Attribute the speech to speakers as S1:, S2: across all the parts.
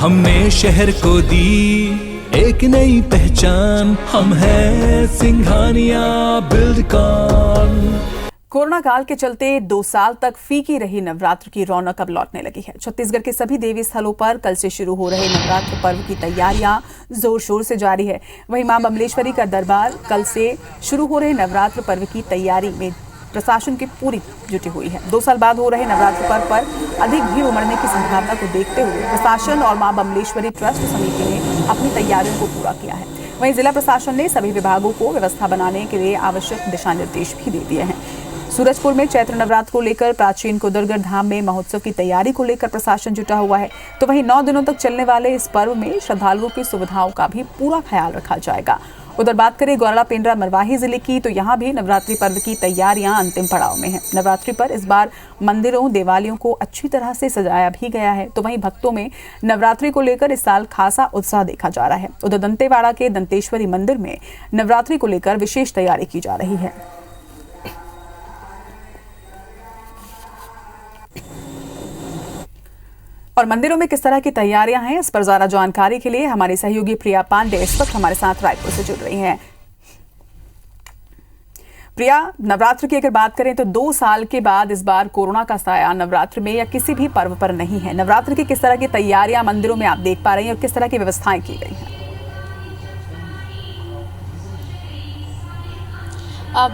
S1: हमने शहर को दी एक नई पहचान, हम हैं सिंघानिया बिल्डकॉन।
S2: कोरोना काल के चलते 2 साल तक फीकी रही नवरात्र की रौनक अब लौटने लगी है। छत्तीसगढ़ के सभी देवी स्थलों पर कल से शुरू हो रहे नवरात्र पर्व की तैयारियां जोर शोर से जारी है। वहीं मां बमलेश्वरी का दरबार कल से शुरू हो रहे नवरात्र पर्व की तैयारी में प्रशासन की पूरी जुटी हुई है। 2 साल बाद हो रहे नवरात्र पर्व पर अधिक भीड़ उमड़ने की संभावना को देखते हुए प्रशासन और मां बमलेश्वरी ट्रस्ट समिति ने अपनी तैयारियों को पूरा किया है। वहीं जिला प्रशासन ने सभी विभागों को व्यवस्था बनाने के लिए आवश्यक दिशा निर्देश भी दे दिए हैं। सूरजपुर में चैत्र नवरात्र को लेकर प्राचीन कुदरगढ़ धाम में महोत्सव की तैयारी को लेकर प्रशासन जुटा हुआ है। तो वहीं 9 दिनों तक चलने वाले इस पर्व में श्रद्धालुओं की सुविधाओं का भी पूरा ख्याल रखा जाएगा। उधर बात करें गौरा पेंड्रा मरवाही जिले की, तो यहाँ भी नवरात्रि पर्व की तैयारियां अंतिम पड़ाव में है। नवरात्रि पर इस बार मंदिरों देवालयों को अच्छी तरह से सजाया भी गया है। तो वहीं भक्तों में नवरात्रि को लेकर इस साल खासा उत्साह देखा जा रहा है। उधर दंतेवाड़ा के दंतेश्वरी मंदिर में नवरात्रि को लेकर विशेष तैयारी की जा रही है। और मंदिरों में किस तरह की तैयारियां हैं, इस पर ज्यादा जानकारी के लिए हमारी सहयोगी प्रिया पांडे इस वक्त हमारे साथ रायपुर से जुड़ रही हैं। प्रिया, नवरात्र की अगर बात करें तो 2 साल के बाद इस बार कोरोना का साया नवरात्र में या किसी भी पर्व पर नहीं है। नवरात्र की किस तरह की तैयारियां मंदिरों में आप देख पा रही हैं और किस तरह की व्यवस्थाएं की गई हैं?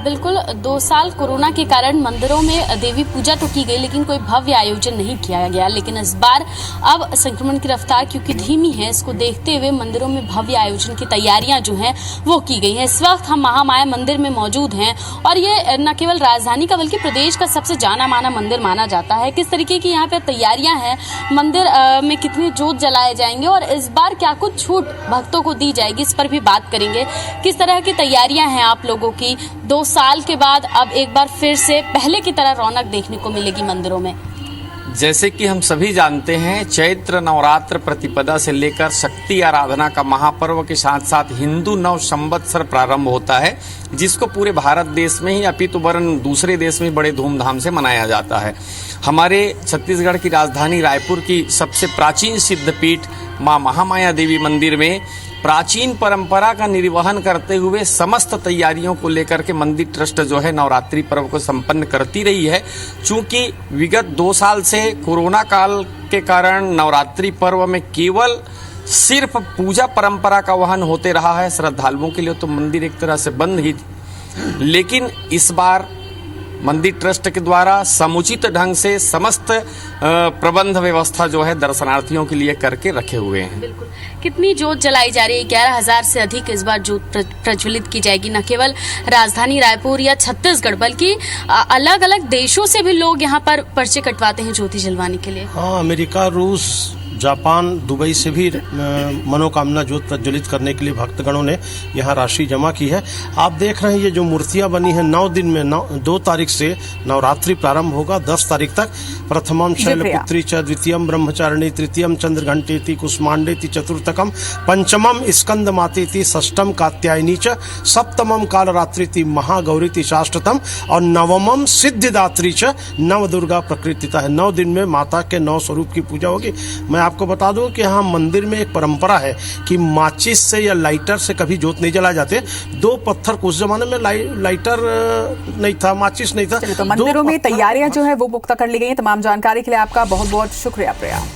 S3: बिल्कुल, 2 साल कोरोना के कारण मंदिरों में देवी पूजा तो की गई, लेकिन कोई भव्य आयोजन नहीं किया गया। लेकिन इस बार अब संक्रमण की रफ्तार क्योंकि धीमी है, इसको देखते हुए मंदिरों में भव्य आयोजन की तैयारियां जो हैं वो की गई हैं। इस वक्त हम महामाया मंदिर में मौजूद हैं और ये न केवल राजधानी का बल्कि प्रदेश का सबसे जाना माना मंदिर माना जाता है। किस तरीके की यहाँ पे तैयारियां हैं, मंदिर में कितनी जोत जलाए जाएंगे और इस बार क्या कुछ छूट भक्तों को दी जाएगी, इस पर भी बात करेंगे। किस तरह की तैयारियां हैं आप लोगों की? 2 साल के बाद अब एक बार फिर से पहले की तरह रौनक देखने को मिलेगी मंदिरों में।
S4: जैसे कि हम सभी जानते हैं, चैत्र नवरात्र प्रतिपदा से लेकर शक्ति आराधना का महापर्व के साथ साथ हिंदू नव संवत्सर प्रारंभ होता है, जिसको पूरे भारत देश में ही अपितु वरन दूसरे देश में बड़े धूमधाम से मनाया जाता है। हमारे छत्तीसगढ़ की राजधानी रायपुर की सबसे प्राचीन सिद्धपीठ मां महामाया देवी मंदिर में प्राचीन परंपरा का निर्वहन करते हुए समस्त तैयारियों को लेकर के मंदिर ट्रस्ट जो है नवरात्रि पर्व को संपन्न करती रही है। चूंकि विगत 2 साल से कोरोना काल के कारण नवरात्रि पर्व में केवल सिर्फ पूजा परंपरा का वहन होते रहा है श्रद्धालुओं के लिए, तो मंदिर एक तरह से बंद ही थी। लेकिन इस बार मंदिर ट्रस्ट के द्वारा समुचित ढंग से समस्त प्रबंध व्यवस्था जो है दर्शनार्थियों के लिए करके रखे हुए हैं।
S3: बिल्कुल। कितनी जोत जलाई जा रही है? 11,000 से अधिक इस बार जोत प्रज्वलित की जाएगी। न केवल राजधानी रायपुर या छत्तीसगढ़ बल्कि अलग अलग देशों से भी लोग यहाँ पर पर्चे कटवाते हैं ज्योति जलवाने के लिए।
S5: हाँ, अमेरिका, रूस, जापान, दुबई से भी मनोकामना ज्योत प्रज्वलित करने के लिए भक्तगणों ने यहाँ राशि जमा की है। आप देख रहे हैं ये जो मूर्तियां बनी हैं 9 दिन में 2 तारीख से नवरात्रि प्रारंभ होगा, 10 तारीख तक। प्रथमम शैलपुत्री च, द्वितीयम ब्रह्मचारिणी, तृतीयम चंद्रघंटेति, कुष्मांडेति, चतुर्थकम पंचमम स्कंद मातेति, षष्ठम कात्यायनी च, सप्तमम कालरात्रिति, महागौरीति, शाश्वतम और नवमम सिद्धिदात्री च, नव दुर्गा प्रकृतिता है। 9 दिन में माता के 9 स्वरूप की पूजा होगी। मैं आपको बता दूं कि यहाँ मंदिर में एक परंपरा है कि माचिस से या लाइटर से कभी जोत नहीं जलाए जाते। 2 पत्थर, उस जमाने में लाइटर नहीं था, माचिस नहीं था।
S2: तो मंदिरों में तैयारियां जो है वो पुख्ता कर ली गई हैं। तमाम जानकारी के लिए आपका बहुत बहुत शुक्रिया प्रिया।